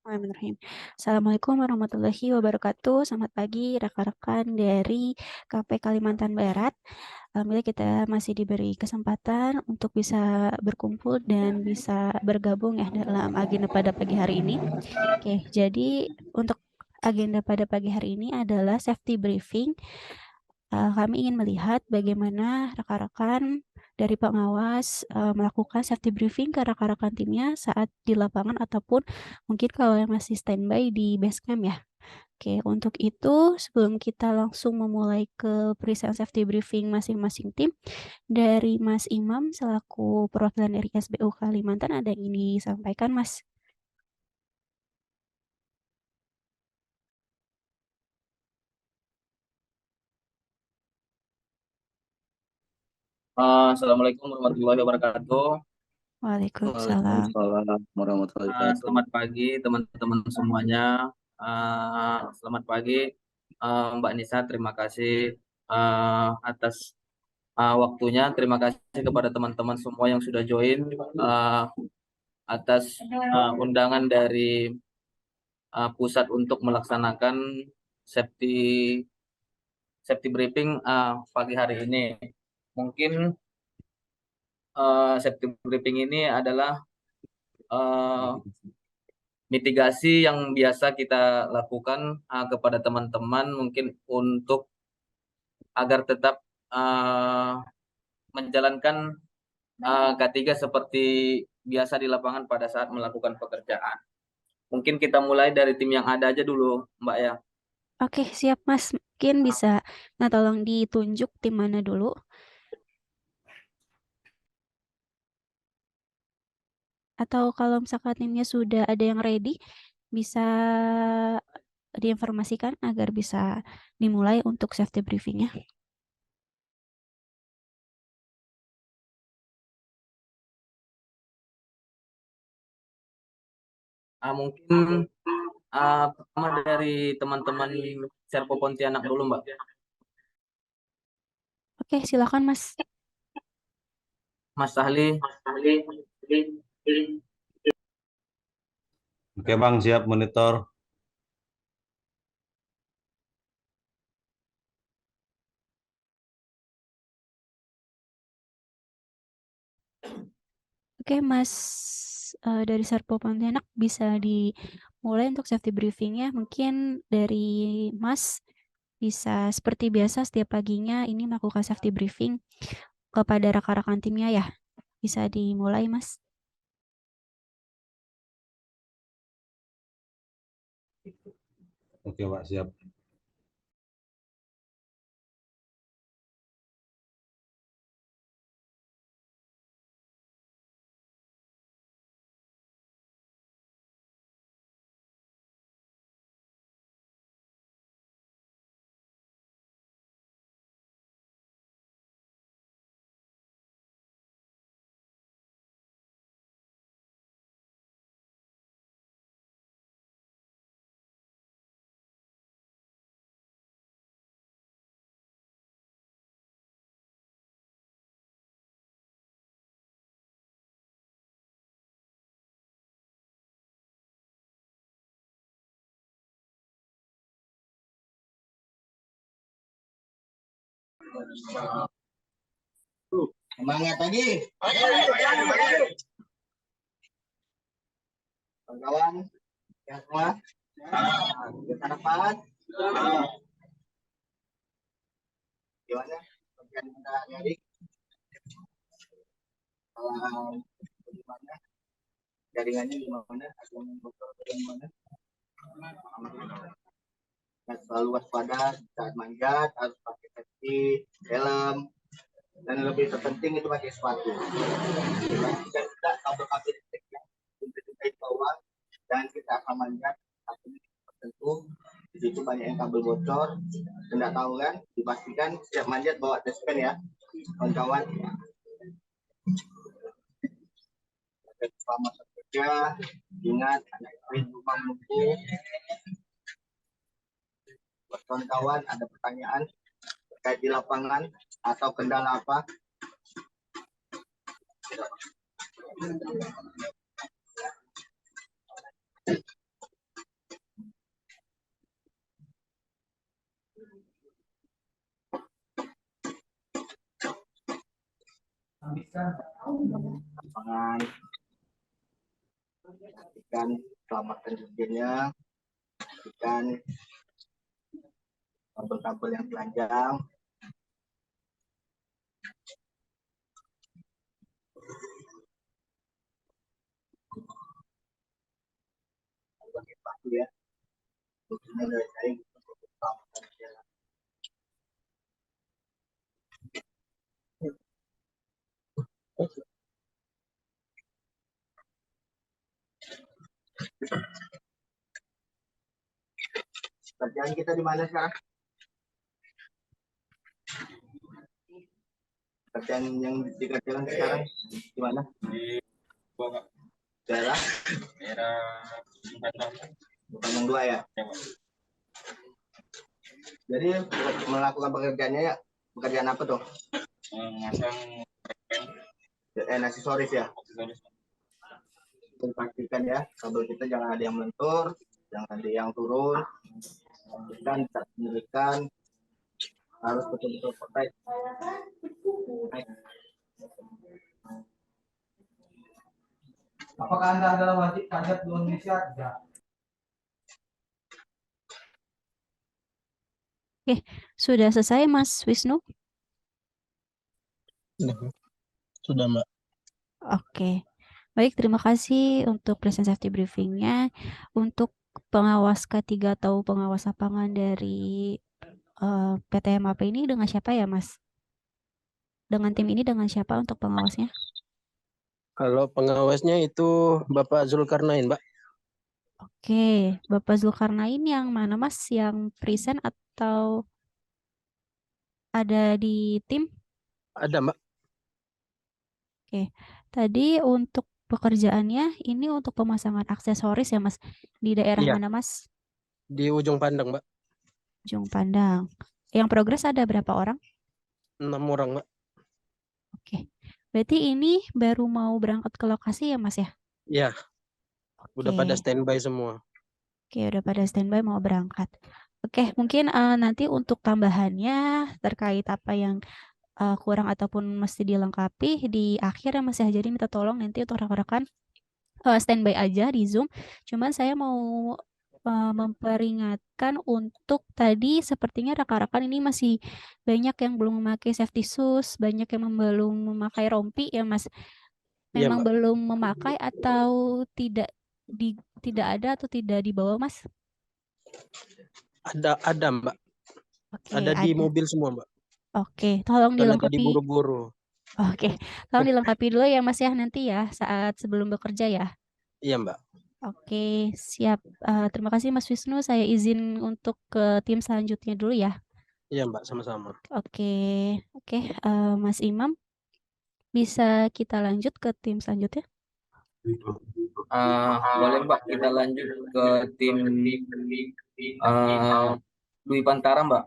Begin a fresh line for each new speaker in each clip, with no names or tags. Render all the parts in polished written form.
Bismillahirrahmanirrahim. Assalamualaikum warahmatullahi wabarakatuh. Selamat pagi rekan-rekan dari KP Kalimantan Barat. Alhamdulillah kita masih diberi kesempatan untuk bisa berkumpul dan bisa bergabung ya dalam agenda pada pagi hari ini. Oke, jadi untuk agenda pada pagi hari ini adalah safety briefing. Kami ingin melihat bagaimana rekan-rekan dari pengawas melakukan safety briefing ke rekan-rekan timnya saat di lapangan ataupun mungkin kalau yang masih standby di base camp ya. Oke, untuk itu sebelum kita langsung memulai ke present safety briefing masing-masing tim, dari Mas Imam selaku perwakilan dari SBU Kalimantan ada yang ingin disampaikan, Mas?
Assalamualaikum warahmatullahi wabarakatuh.
Waalaikumsalam.
Waalaikumsalam warahmatullahi wabarakatuh.
Selamat pagi teman-teman semuanya. Selamat pagi Mbak Nisa. Terima kasih atas waktunya. Terima kasih kepada teman-teman semua yang sudah join atas undangan dari pusat untuk melaksanakan safety briefing pagi hari ini. Mungkin safety briefing ini adalah mitigasi yang biasa kita lakukan kepada teman-teman mungkin untuk agar tetap menjalankan K3 seperti biasa di lapangan pada saat melakukan pekerjaan. Mungkin kita mulai dari tim yang ada aja dulu, Mbak ya.
Oke, siap Mas. Mungkin bisa tolong ditunjuk tim mana dulu. Atau kalau misalkan timnya sudah ada yang ready, bisa diinformasikan agar bisa dimulai untuk safety briefingnya.
Mungkin pertama dari teman-teman Serpo Pontianak dulu, Mbak.
Oke, silakan Mas.
Mas Sahli.
Oke Bang, siap monitor.
Oke, Mas dari Serpo Pontianak bisa dimulai untuk safety briefingnya. Mungkin dari Mas bisa seperti biasa setiap paginya ini melakukan safety briefing kepada rekan-rekan timnya ya. Bisa dimulai, Mas.
Oke Pak, siap.
Semangat lagi. Kawan-kawan, ya semua. Kita dapat. Gimana? Bagian kita nyari. Gimana? Jaringannya gimana? Ada yang bocor gimana? Selalu waspada saat manjat, harus pakai safety, helm, dan yang lebih terpenting itu pakai sepatu. Dan kita kabel-kabel listrik yang di bawah dan kita akan manjat tertentu. Di situ banyak yang kabel bocor, tidak tahu kan? Dipastikan setiap manjat bawa dashpan ya, kawan-kawan. Selamat bekerja, ingat ada yang rumah menunggu. Buat kawan-kawan ada pertanyaan terkait di lapangan atau kendala apa? lapangan, pastikan selamatkan dirjennya, pastikan kabel-kabel yang telanjang, pakai paku ya, fungsinya dari jaring untuk selamatkan jalan. Kerjaan kita di mana sekarang? Kerjaan yang dikerjakan sekarang di mana?
Di bawah
Daerah
daerah
bukan yang dua ya. Jadi melakukan pekerjaannya ya, pekerjaan apa tuh?
memasang
Aksesoris ya.
aksesoris.
Pastikan ya, kabel kita jangan ada yang melentur, jangan ada yang turun. Dan saat pendidikan harus betul-betul perfect.
Apakah Anda adalah wajib pajak di Indonesia? Tidak.
Sudah selesai Mas Wisnu?
Sudah, Mbak.
Oke. Baik, terima kasih untuk present safety briefingnya. Untuk pengawas ketiga atau pengawas lapangan dari PT MAP ini dengan siapa ya, Mas? Dengan tim ini dengan siapa untuk pengawasnya?
Kalau pengawasnya itu Bapak Zulkarnain, Mbak.
Oke, Bapak Zulkarnain yang mana, Mas? Yang present atau ada di tim?
Ada, Mbak.
Tadi untuk pekerjaannya ini untuk pemasangan aksesoris ya, Mas? Di daerah
Iya.
mana, Mas?
Di ujung pandang, Mbak.
Ujung Pandang. Yang progres ada berapa orang?
6 orang, Mbak.
Oke. Berarti ini baru mau berangkat ke lokasi ya, Mas ya?
Iya, udah pada
Oke.
standby semua.
Oke, udah pada standby mau berangkat. Oke, mungkin nanti untuk tambahannya terkait apa yang kurang ataupun mesti dilengkapi di akhir ya, Mas ya. Jadi minta tolong nanti untuk rekan-rekan standby aja di Zoom. Cuman saya mau memperingatkan untuk tadi sepertinya rekan-rekan ini masih banyak yang belum memakai safety shoes, banyak yang belum memakai rompi ya, Mas.
Iya,
Memang
Mbak.
belum memakai atau tidak ada atau tidak dibawa, Mas?
Ada, Mbak.
Oke,
Ada di mobil semua, Mbak.
Oke, tolong
Karena tadi
dilengkapi.
buru-buru.
Oke, tolong dilengkapi dulu ya, Mas ya, nanti ya saat sebelum bekerja ya.
Iya, Mbak.
Oke, siap. Terima kasih Mas Wisnu. Saya izin untuk ke tim selanjutnya dulu ya.
Iya, Mbak, sama-sama.
Oke, Mas Imam, bisa kita lanjut ke tim selanjutnya?
Boleh Mbak, kita lanjut ke tim Dwi Pantara Mbak.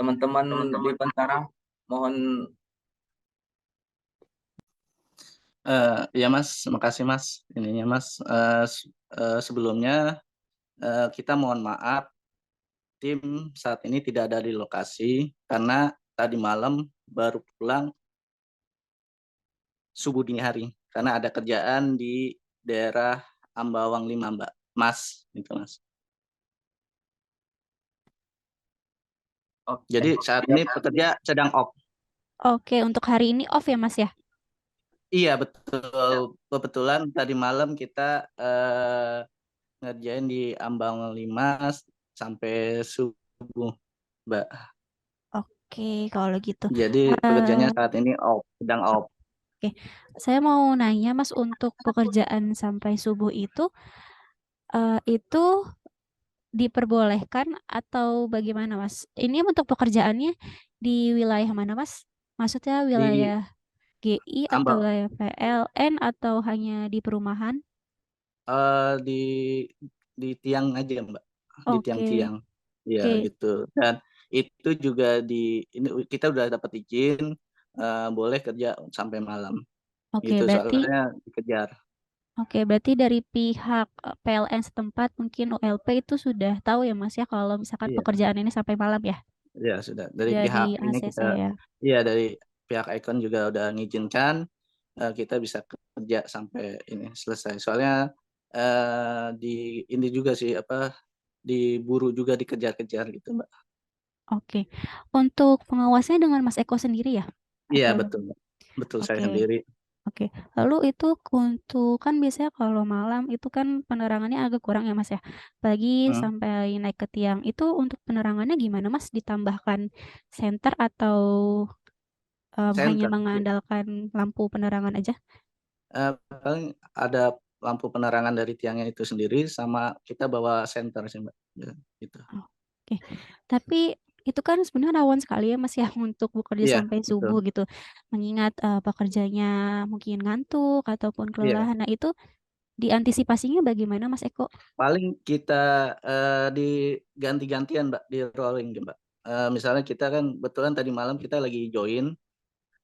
Teman-teman Dwi Pantara, mohon.
Ya Mas, makasih Mas. Ininya Mas, sebelumnya kita mohon maaf tim saat ini tidak ada di lokasi karena tadi malam baru pulang subuh dini hari karena ada kerjaan di daerah Ambawang 5 Mbak. Mas, gitu Mas.
Oke.
Jadi saat ini pekerja sedang off.
Oke, untuk hari ini off ya Mas ya?
Iya betul, kebetulan tadi malam kita ngerjain di Ambang 5 sampai subuh, Mbak.
Oke, kalau gitu.
Jadi pekerjaannya saat ini sedang off.
Oke, saya mau nanya Mas, untuk pekerjaan sampai subuh itu diperbolehkan atau bagaimana Mas? Ini untuk pekerjaannya di wilayah mana Mas? Maksudnya
Di
wilayah GI atau
Ambang,
wilayah PLN atau hanya di perumahan?
di tiang aja Mbak, di
Oke,
tiang-tiang, ya
oke,
gitu. Dan itu juga ini kita udah dapat izin boleh kerja sampai malam.
oke,
Gitu
berarti
soalnya dikejar.
dari pihak PLN setempat mungkin ULP itu sudah tahu ya Mas ya kalau misalkan
Iya,
pekerjaan ini sampai malam ya?
Ya sudah. Dari
Udah
pihak
di
ini
ACC
kita,
ya.
iya dari pihak Icon juga udah ngizinkan kita bisa kerja sampai ini selesai. Soalnya di ini juga sih apa diburu juga dikejar-kejar gitu, Mbak.
Oke. Untuk pengawasnya dengan Mas Eko sendiri ya?
Iya
Atau
betul, Mbak. Betul saya
Oke.
sendiri.
Oke. Lalu itu untuk kan biasanya kalau malam itu kan penerangannya agak kurang ya Mas ya. Apalagi
Hmm.
sampai naik ke tiang. Itu untuk penerangannya gimana Mas? Ditambahkan senter atau hanya
Center.
mengandalkan lampu penerangan aja?
Paling ada lampu penerangan dari tiangnya itu sendiri sama kita bawa senter sih, Mbak. Ya, gitu.
Oke. Tapi itu kan sebenarnya rawan sekali ya Mas ya untuk bekerja
Iya,
sampai
betul.
subuh gitu. Mengingat pekerjanya mungkin ngantuk ataupun
Iya.
kelelahan. Nah itu diantisipasinya bagaimana Mas Eko?
Paling kita diganti-gantian, Mbak, di rolling, Mbak. Misalnya kita kan betulan tadi malam kita lagi join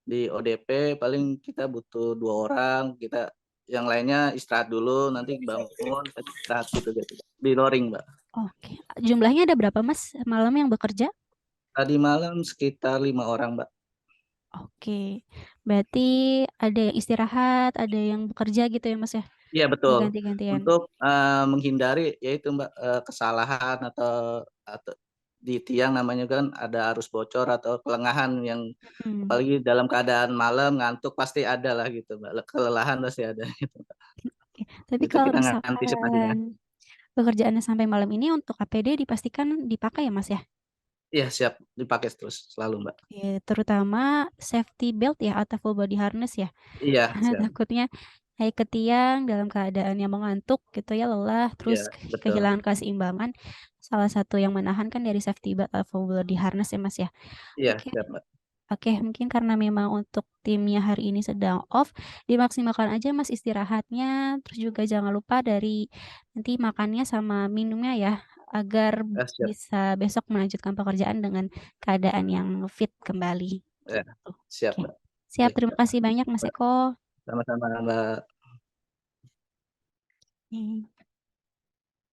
di ODP, paling kita butuh 2 orang, kita yang lainnya istirahat dulu, nanti bangun istirahat gitu, di rolling, Mbak.
Oke. Jumlahnya ada berapa Mas malam yang bekerja?
Tadi malam sekitar 5 orang, Mbak.
Oke. Berarti ada yang istirahat, ada yang bekerja gitu ya Mas ya?
Iya betul.
Berganti-gantian.
Untuk menghindari yaitu Mbak kesalahan atau di tiang namanya kan ada arus bocor atau kelengahan yang apalagi dalam keadaan malam ngantuk pasti ada lah gitu Mbak. Kelelahan pasti ada gitu, Mbak.
Oke. Tapi
Itu
kalau
kita antisipasinya.
misalkan pekerjaannya sampai malam ini untuk APD dipastikan dipakai ya Mas ya?
Iya siap dipakai terus selalu Mbak.
Oke, terutama safety belt ya atau full body harness ya?
Iya
Karena
siap.
takutnya naik ke tiang dalam keadaan yang mengantuk gitu ya, lelah,
Iya
terus
betul.
kehilangan keseimbangan. Salah satu yang menahan kan dari safety belt atau full body harness ya Mas ya?
Iya
Oke.
siap Mbak.
Oke, mungkin karena memang untuk timnya hari ini sedang off, dimaksimalkan aja Mas istirahatnya, terus juga jangan lupa dari nanti makannya sama minumnya ya, agar
Siap.
bisa besok melanjutkan pekerjaan dengan keadaan yang fit kembali.
Ya,
Gitu.
siap
Oke.
Mbak.
Siap,
Baik,
terima
Mbak.
kasih banyak Mas Eko.
Sama-sama Mbak.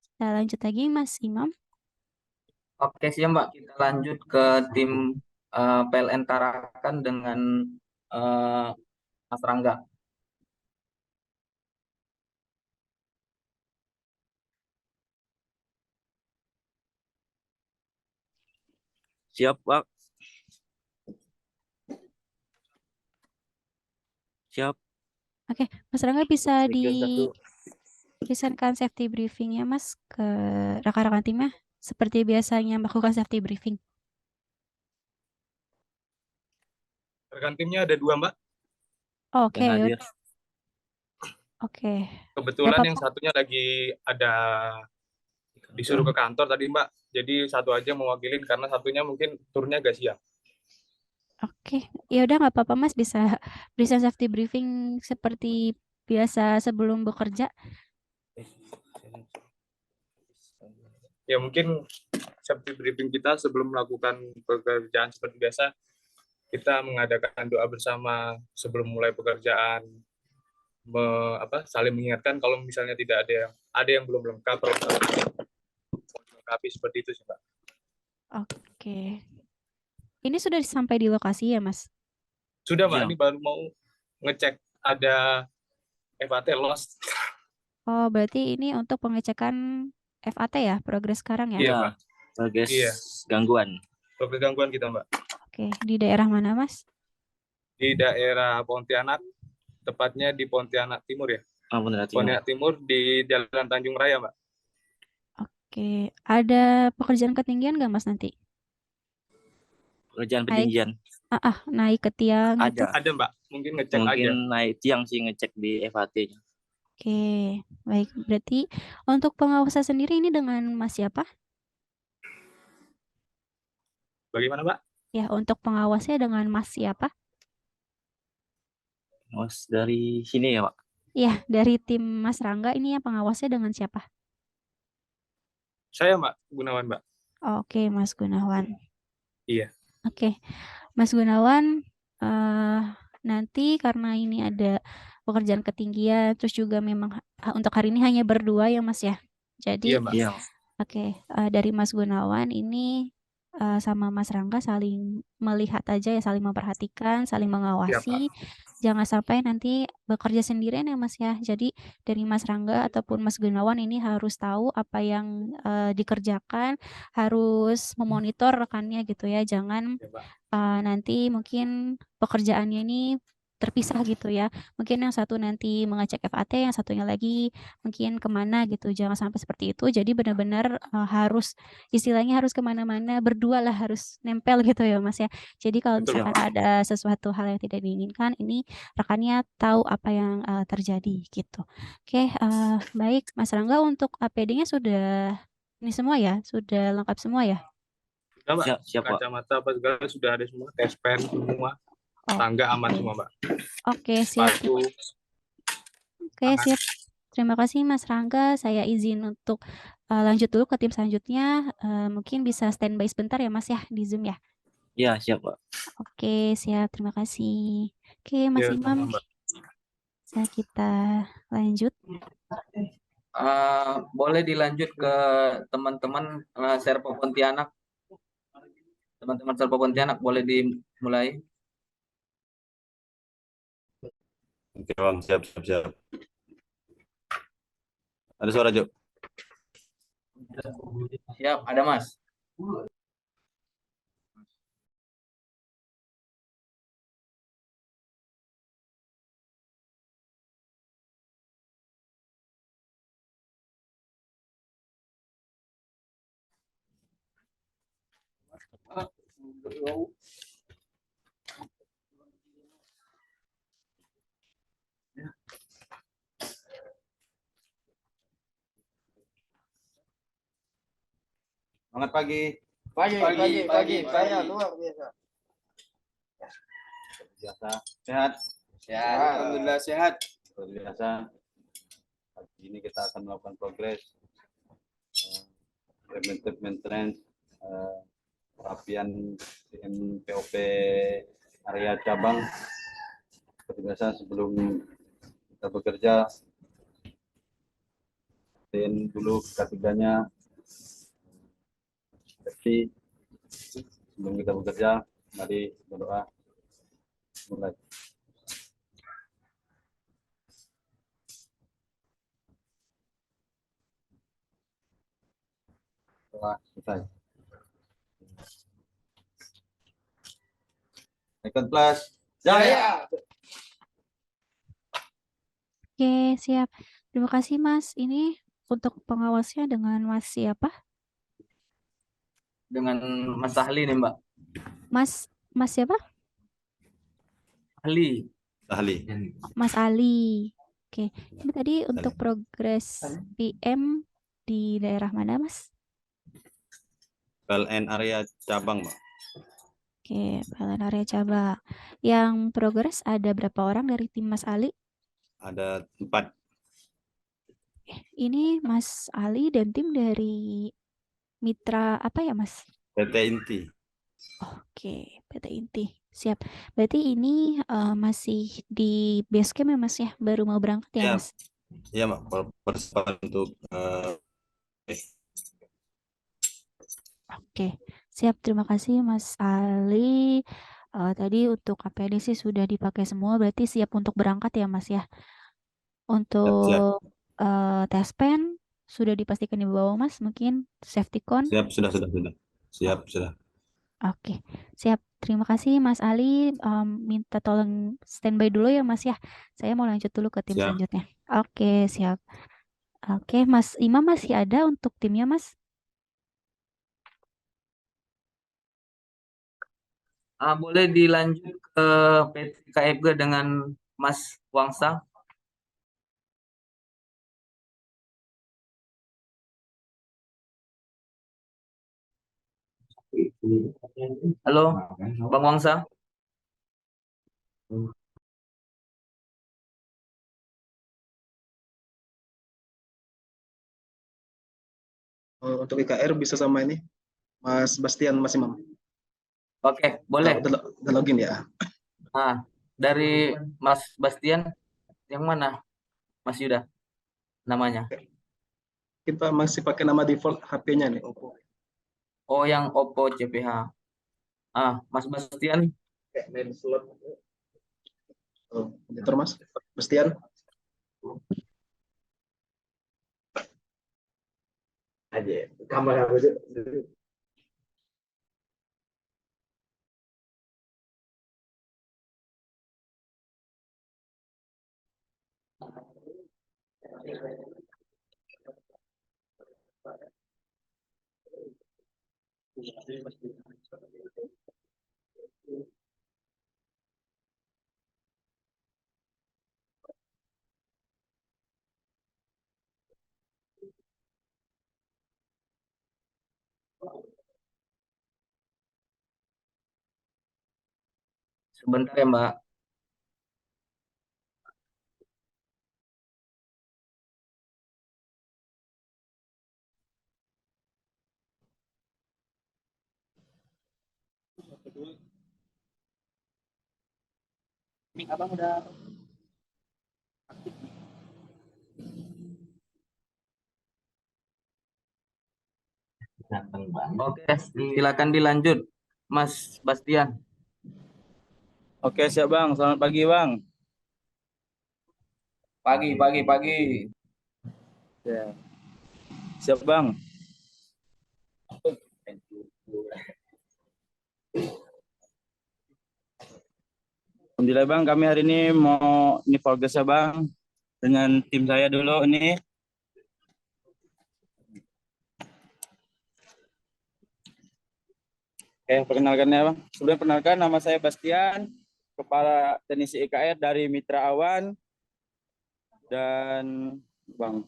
Kita lanjut lagi Mas Imam.
Oke siap Mbak, kita lanjut ke tim PLN Tarakan dengan Mas Rangga.
Siap, Pak. Siap.
Oke, Mas Rangga bisa
Tiga, 1.
presentkan safety briefingnya Mas ke rekan-rekan timnya seperti biasanya melakukan safety briefing.
Rekan timnya ada 2 Mbak.
Oke,
Yang hadir.
oke.
Kebetulan
Berapa,
yang
Pak?
satunya lagi ada disuruh ke kantor tadi Mbak. Jadi satu aja mewakilin karena satunya mungkin turunnya agak siang.
Oke, ya udah nggak apa-apa Mas, bisa present safety briefing seperti biasa sebelum bekerja.
Ya mungkin safety briefing kita sebelum melakukan pekerjaan seperti biasa, kita mengadakan doa bersama sebelum mulai pekerjaan, saling mengingatkan kalau misalnya tidak ada yang belum lengkap, lengkapi seperti itu sih Mbak.
Oke. Ini sudah sampai di lokasi ya Mas?
Sudah Mbak,
Siap.
ini baru mau ngecek ada FAT lost.
Oh, berarti ini untuk pengecekan FAT ya, progres sekarang ya?
Iya,
Ya,
Mbak.
progres
Iya.
gangguan.
Progres gangguan kita Mbak.
Oke, di daerah mana Mas?
Di daerah Pontianak, tepatnya di Pontianak Timur ya. Pontianak Timur di Jalan Tanjung Raya Mbak.
Oke, ada pekerjaan ketinggian nggak Mas nanti?
Pekerjaan
Naik,
peninggian.
naik ke tiang gitu?
Ada.
Ada Mbak, mungkin ngecek
Mungkin
aja.
naik tiang sih ngecek di FAT-nya.
Oke, baik. Berarti untuk pengawasan sendiri ini dengan Mas siapa?
Bagaimana Mbak?
Ya, untuk pengawasnya dengan Mas siapa?
Mas dari sini ya, Pak.
Iya, dari tim Mas Rangga ini ya pengawasnya dengan siapa?
Saya Mbak, Gunawan Mbak.
Oke, Mas Gunawan.
Iya.
Oke, Mas Gunawan, nanti karena ini ada pekerjaan ketinggian, terus juga memang untuk hari ini hanya berdua ya Mas ya. Jadi,
Iya Mbak.
Iya.
oke, dari Mas Gunawan ini sama Mas Rangga saling melihat aja ya, saling memperhatikan, saling mengawasi. Jangan sampai nanti bekerja sendirian ya Mas ya. Jadi dari Mas Rangga ataupun Mas Gunawan ini harus tahu apa yang dikerjakan, harus memonitor rekannya gitu ya. Jangan nanti mungkin pekerjaannya ini terpisah gitu ya. Mungkin yang satu nanti mengecek FAT, yang satunya lagi mungkin kemana gitu. Jangan sampai seperti itu. Jadi benar-benar harus istilahnya harus kemana-mana berdua lah, harus nempel gitu ya Mas ya. Jadi kalau
Betul,
misalkan ada sesuatu hal yang tidak diinginkan, ini rekannya tahu apa yang terjadi gitu. Oke, baik Mas Rangga, untuk APD-nya sudah ini semua ya, sudah lengkap semua ya?
Udah, Mbak.
Siap, Pak.
Kacamata apa segala sudah ada semua, tes pen semua,
Oh,
tangga aman
oke.
semua, Mbak.
Oke, siap.
Sepatu.
Oke, siap. Terima kasih Mas Rangga. Saya izin untuk lanjut dulu ke tim selanjutnya. Mungkin bisa standby sebentar ya Mas ya di Zoom ya.
Iya, siap, Pak.
Oke, siap. Terima kasih. Oke, Mas
Ya,
Imam,
sama, Mbak.
bisa kita lanjut.
Boleh dilanjut ke teman-teman Serpo Pontianak. Teman-teman Serpo Pontianak boleh dimulai.
Oke Bang, siap. Ada suara Jo?
Siap, ada Mas.
Selamat pagi.
Pagi, saya luar biasa.
Biasa. Sehat.
Sehat, alhamdulillah sehat.
Luar biasa. Pagi ini kita akan melakukan progres preventive maintenance, perapian POP area cabang. Seperti biasa sebelum kita bekerja, pastiin dulu ketiganya. Tapi sebelum kita bekerja, mari berdoa. Mulai. Doa selesai. Second class.
Jaya.
Oke, siap. Terima kasih Mas. Ini untuk pengawasnya dengan Mas siapa?
Dengan Mas Ahli nih, Mbak.
Mas siapa?
Ahli.
Mas Ali. Oke, ini tadi untuk progres PM di daerah mana Mas?
PLN area cabang, Mbak.
Oke, PLN area cabang. Yang progres ada berapa orang dari tim Mas Ali?
Ada 4.
Ini Mas Ali dan tim dari mitra apa ya Mas?
PT Inti.
Oke, PT Inti. Siap. Berarti ini masih di base camp ya Mas ya? Baru mau berangkat ya
Iya.
Mas?
Iya, Mbak. Persiapan untuk
Oke, siap. Terima kasih Mas Ali. Tadi untuk APD sih sudah dipakai semua, berarti siap untuk berangkat ya Mas ya. Untuk tes pen sudah dipastikan di bawah Mas, mungkin safety con.
siap, sudah. Siap, sudah.
Oke, siap. Terima kasih Mas Ali. Minta tolong standby dulu ya Mas ya. Saya mau lanjut dulu ke tim
Siap.
selanjutnya. Oke, siap. Oke, Mas Imam masih ada untuk timnya Mas?
Boleh dilanjut ke PT KFG dengan Mas Wangsa. Halo, Bang Wangsa.
Untuk IKR bisa sama ini Mas Bastian, Mas Imam.
Oke, boleh.
Udah login ya.
Nah, dari Mas Bastian, yang mana Mas Yuda namanya?
Kita masih pakai nama default HP-nya nih, Oppo.
Oh, yang Oppo CPH. Mas Bastian.
Main slot.
Oh, monitor Mas. Bastian.
Aja. Kamera aja.
Sebentar ya, Mbak.
Mik abang udah ganteng banget.
Oke, silakan dilanjut, Mas Bastian.
Oke, siap Bang. Selamat pagi, Bang.
Pagi.
Ya. Siap, Bang. Alhamdulillah, Bang. Kami hari ini mau ini progres ya, Bang. Dengan tim saya dulu ini. Perkenalkan ya, Bang. Sebelum perkenalkan, nama saya Bastian, Kepala Teknisi IKR dari Mitra Awan. Dan Bang.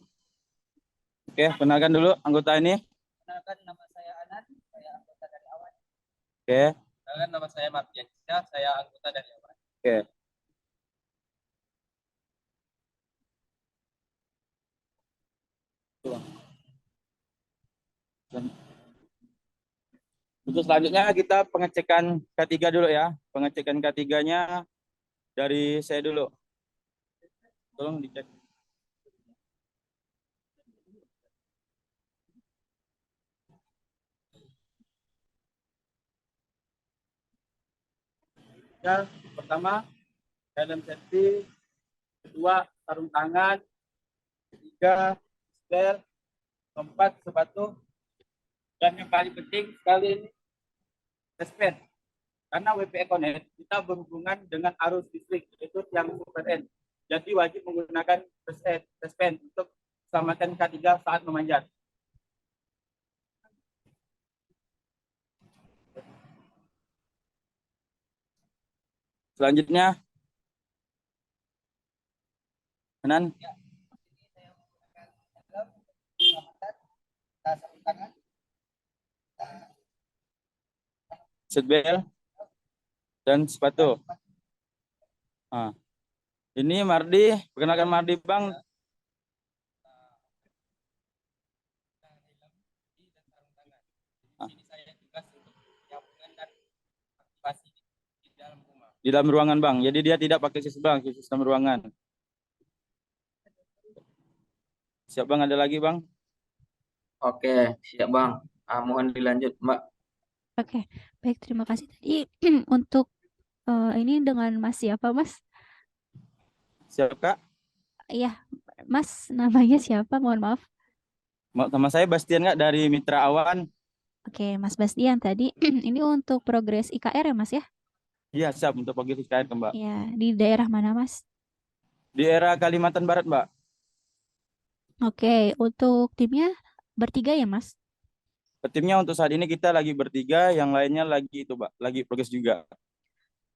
Perkenalkan dulu anggota ini.
Perkenalkan, nama saya Anan, saya anggota dari Awan.
Perkenalkan,
nama saya Martian, saya anggota dari Awan.
Untuk selanjutnya kita pengecekan K3 dulu ya. Pengecekan K3-nya dari saya dulu. Tolong dicek. Ya, pertama helm safety, kedua sarung tangan, ketiga setel, keempat sepatu, dan yang paling penting sekali ini testbed. Karena WPE Connect kita berhubungan dengan arus listrik, yaitu yang super N. Jadi wajib menggunakan testbed untuk selamatkan K3 saat memanjat. Selanjutnya, Hanan. Seatbelt dan sepatu. Ini Mardi, perkenalkan Mardi Bang. Di dalam ruangan Bang, jadi dia tidak pakai sistem ruangan. Siap Bang, ada lagi Bang?
Oke, siap Bang. Mohon dilanjut, Mbak.
Oke, baik, terima kasih tadi. Untuk ini dengan Mas siapa, Mas?
Siap Kak?
Iya, Mas namanya siapa? Mohon maaf.
Sama saya Bastian Kak dari Mitra Awan.
Oke, Mas Bastian tadi ini untuk progres IKR ya, Mas ya?
Iya, siap untuk pagi IKR Mbak.
Iya, di daerah mana, Mas?
Di daerah Kalimantan Barat, Mbak.
Oke, untuk timnya bertiga ya, Mas?
Timnya untuk saat ini kita lagi bertiga, yang lainnya lagi itu, Mbak, lagi progres juga.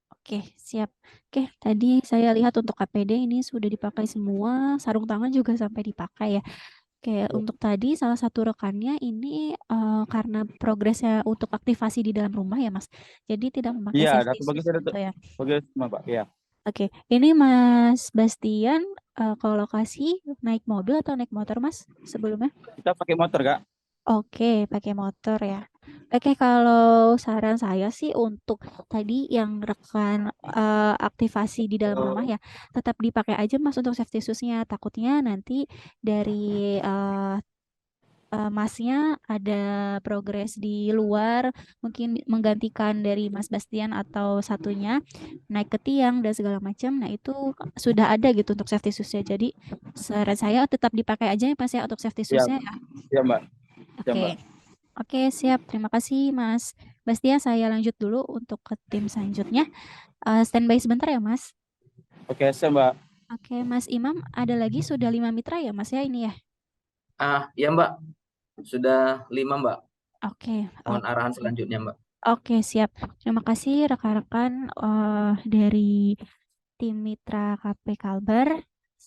Oke, siap. Oke, tadi saya lihat untuk KPD ini sudah dipakai semua, sarung tangan juga sampai dipakai ya. Oke, untuk tadi salah satu rekannya ini karena progresnya untuk aktivasi di dalam rumah ya, Mas. Jadi tidak memakai
Iya,
safety
satu bagian
shoes
ada
gitu ya.
progres semua, Pak. Iya.
Oke, ini Mas Bastian ke lokasi naik mobil atau naik motor, Mas, sebelumnya?
Kita pakai motor, Kak.
Oke, pakai motor ya. Oke, kalau saran saya sih untuk tadi yang rekan aktivasi di dalam rumah ya, tetap dipakai aja Mas untuk safety shoes-nya. Takutnya nanti dari Masnya ada progres di luar, mungkin menggantikan dari Mas Bastian atau satunya naik ke tiang dan segala macam. Nah, itu sudah ada gitu untuk safety shoes-nya. Jadi saran saya tetap dipakai aja ya Mas ya untuk safety
Siap,
shoes-nya ya.
siap Mbak. Siap
Oke.
Mbak.
Oke, siap. Terima kasih Mas Bastian. Saya lanjut dulu untuk ke tim selanjutnya. Standby sebentar ya Mas.
Oke, siap Mbak.
Oke, Mas Imam, ada lagi sudah 5 mitra ya Mas ya ini ya?
Ya Mbak, sudah 5 Mbak.
Oke.
Mohon arahan selanjutnya Mbak.
Oke, siap. Terima kasih rekan-rekan dari tim mitra KP Kalbar.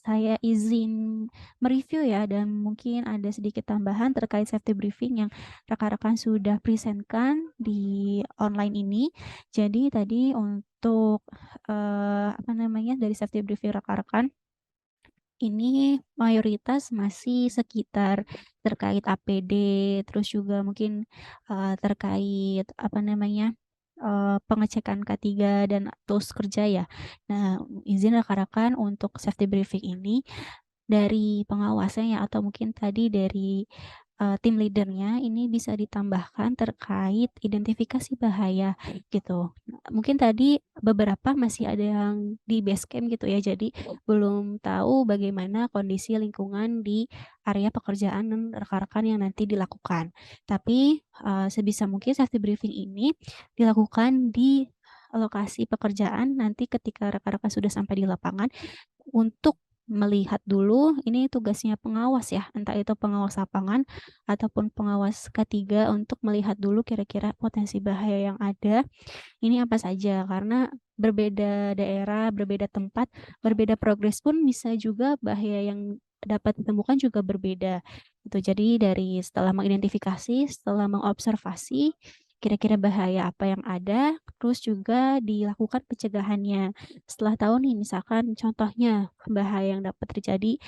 Saya izin mereview ya, dan mungkin ada sedikit tambahan terkait safety briefing yang rekan-rekan sudah presentkan di online ini. Jadi tadi untuk dari safety briefing rekan-rekan ini mayoritas masih sekitar terkait APD, terus juga mungkin terkait pengecekan K3 dan tools kerja ya. Nah, izin rekan-rekan untuk safety briefing ini dari pengawasnya atau mungkin tadi dari tim leadernya ini bisa ditambahkan terkait identifikasi bahaya gitu. Mungkin tadi beberapa masih ada yang di base camp gitu ya, jadi belum tahu bagaimana kondisi lingkungan di area pekerjaan dan rekan-rekan yang nanti dilakukan. Tapi sebisa mungkin safety briefing ini dilakukan di lokasi pekerjaan nanti ketika rekan-rekan sudah sampai di lapangan untuk melihat dulu, ini tugasnya pengawas ya, entah itu pengawas lapangan ataupun pengawas K3 untuk melihat dulu kira-kira potensi bahaya yang ada ini apa saja, karena berbeda daerah, berbeda tempat, berbeda progres pun bisa juga bahaya yang dapat ditemukan juga berbeda. Itu jadi dari setelah mengidentifikasi, setelah mengobservasi kira-kira bahaya apa yang ada, terus juga dilakukan pencegahannya. Setelah tahu nih misalkan contohnya bahaya yang dapat terjadi,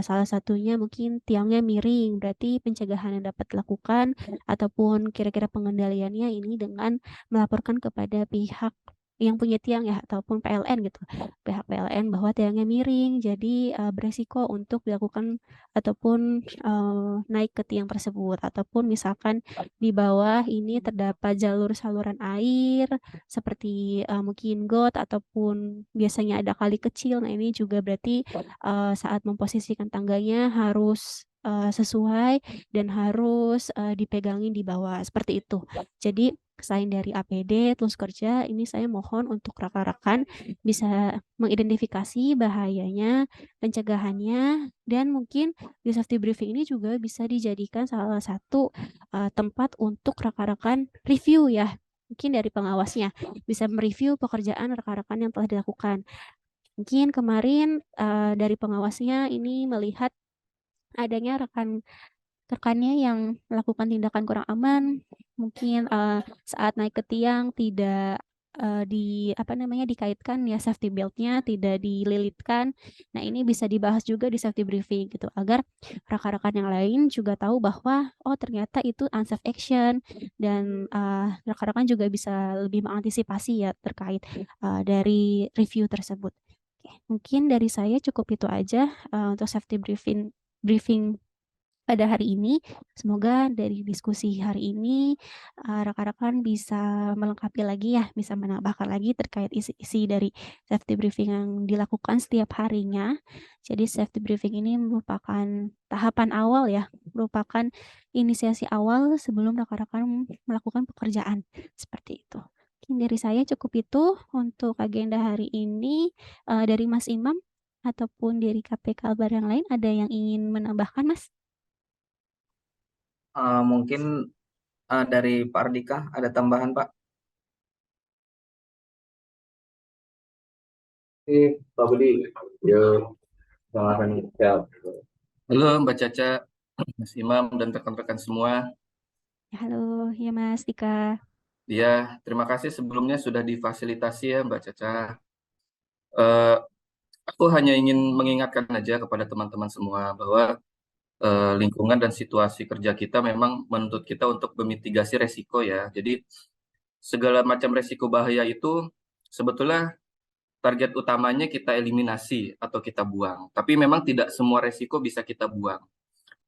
salah satunya mungkin tiangnya miring, berarti pencegahan yang dapat dilakukan ataupun kira-kira pengendaliannya ini dengan melaporkan kepada pihak yang punya tiang ya ataupun PLN gitu, pihak PLN bahwa tiangnya miring, jadi beresiko untuk dilakukan ataupun naik ke tiang tersebut, ataupun misalkan di bawah ini terdapat jalur saluran air seperti mungkin got ataupun biasanya ada kali kecil. Nah, ini juga berarti saat memposisikan tangganya harus sesuai dan harus dipegangin di bawah seperti itu. Jadi selain dari APD terus kerja, ini saya mohon untuk rekan-rekan bisa mengidentifikasi bahayanya, pencegahannya, dan mungkin di safety briefing ini juga bisa dijadikan salah satu tempat untuk rekan-rekan review ya. Mungkin dari pengawasnya bisa mereview pekerjaan rekan-rekan yang telah dilakukan. Mungkin kemarin dari pengawasnya ini melihat adanya rekannya yang melakukan tindakan kurang aman, mungkin saat naik ke tiang tidak dikaitkan ya safety belt-nya, tidak dililitkan. Nah, ini bisa dibahas juga di safety briefing gitu, agar rekan-rekan yang lain juga tahu bahwa oh ternyata itu unsafe action, dan rekan-rekan juga bisa lebih mengantisipasi ya terkait dari review tersebut. Oke, mungkin dari saya cukup itu aja untuk safety briefing pada hari ini. Semoga dari diskusi hari ini rekan-rekan bisa melengkapi lagi ya, bisa menambahkan lagi terkait isi-isi dari safety briefing yang dilakukan setiap harinya. Jadi safety briefing ini merupakan tahapan awal ya, merupakan inisiasi awal sebelum rekan-rekan melakukan pekerjaan seperti itu. Mungkin dari saya cukup itu untuk agenda hari ini. Dari Mas Imam ataupun dari KP Kalbar yang lain ada yang ingin menambahkan, Mas?
Mungkin dari Pak Ardika ada tambahan Pak.
Pak Budi, yo, selamat siap.
Halo Mbak Caca, Mas Imam dan rekan-rekan semua.
Halo, ya Mas Dika.
Ya, terima kasih sebelumnya sudah difasilitasi ya Mbak Caca. Aku hanya ingin mengingatkan aja kepada teman-teman semua bahwa lingkungan dan situasi kerja kita memang menuntut kita untuk memitigasi resiko ya. Jadi segala macam resiko bahaya itu sebetulnya target utamanya kita eliminasi atau kita buang. Tapi memang tidak semua resiko bisa kita buang.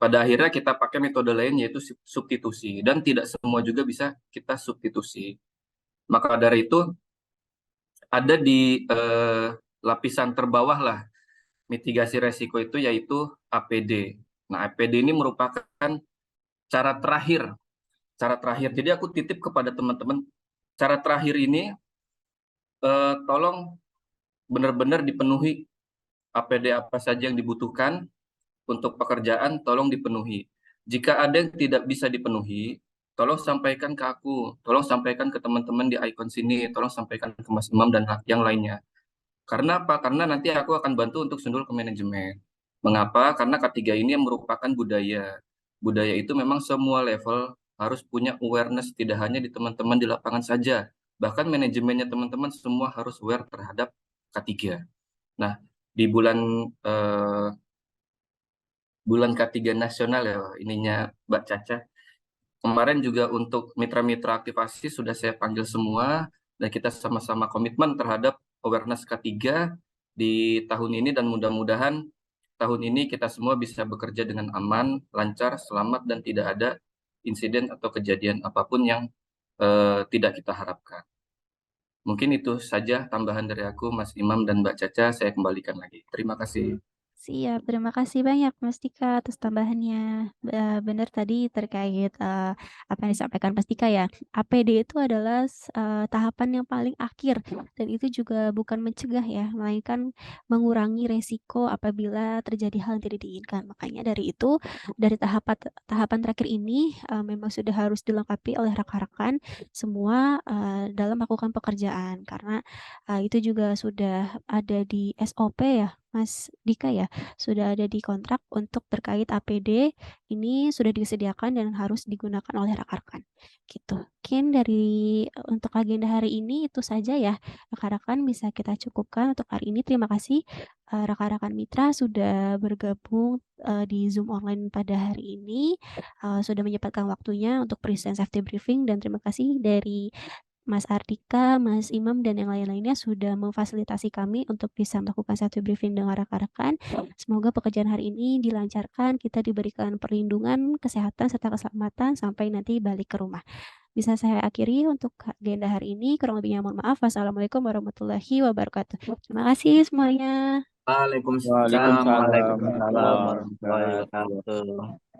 pada akhirnya kita pakai metode lain yaitu substitusi, dan tidak semua juga bisa kita substitusi. Maka dari itu ada di lapisan terbawah lah mitigasi resiko itu, yaitu APD. Nah, APD ini merupakan cara terakhir. Jadi aku titip kepada teman-teman, cara terakhir ini tolong benar-benar dipenuhi. APD apa saja yang dibutuhkan untuk pekerjaan tolong dipenuhi. Jika ada yang tidak bisa dipenuhi, tolong sampaikan ke aku, tolong sampaikan ke teman-teman di Icon sini, tolong sampaikan ke Mas Imam dan yang lainnya. Karena apa? Karena nanti aku akan bantu untuk sundul ke manajemen. Mengapa? Karena K3 ini merupakan budaya. Budaya itu memang semua level harus punya awareness, tidak hanya di teman-teman di lapangan saja. Bahkan manajemennya teman-teman semua harus aware terhadap K3. Nah, di bulan K3 nasional ya, ininya Mbak Caca. Kemarin juga untuk mitra-mitra aktivasi sudah saya panggil semua, dan kita sama-sama komitmen terhadap awareness K3 di tahun ini, dan mudah-mudahan tahun ini kita semua bisa bekerja dengan aman, lancar, selamat, dan tidak ada insiden atau kejadian apapun yang tidak kita harapkan. Mungkin itu saja tambahan dari aku, Mas Imam dan Mbak Caca. Saya kembalikan lagi. Terima kasih.
Siap, terima kasih banyak Mas Dika atas tambahannya. Benar tadi terkait apa yang disampaikan Mas Dika ya. APD itu adalah tahapan yang paling akhir, dan itu juga bukan mencegah ya, melainkan mengurangi resiko apabila terjadi hal yang tidak diinginkan. Makanya dari itu, dari tahapan terakhir ini memang sudah harus dilengkapi oleh rekan-rekan semua dalam melakukan pekerjaan, karena itu juga sudah ada di SOP ya Mas Dika ya, sudah ada di kontrak untuk terkait APD ini sudah disediakan dan harus digunakan oleh rekan-rekan gitu. Mungkin untuk agenda hari ini itu saja ya rekan-rekan, bisa kita cukupkan untuk hari ini. Terima kasih rekan-rekan mitra sudah bergabung di Zoom online pada hari ini, sudah menyempatkan waktunya untuk present safety briefing, dan terima kasih dari Mas Ardika, Mas Imam, dan yang lain-lainnya sudah memfasilitasi kami untuk bisa melakukan satu briefing dengan rekan-rekan. Semoga pekerjaan hari ini dilancarkan, kita diberikan perlindungan, kesehatan, serta keselamatan sampai nanti balik ke rumah. Bisa saya akhiri untuk agenda hari ini. Kurang lebihnya mohon maaf. Wassalamualaikum warahmatullahi wabarakatuh. Terima kasih semuanya.
Waalaikumsalam warahmatullahi wabarakatuh.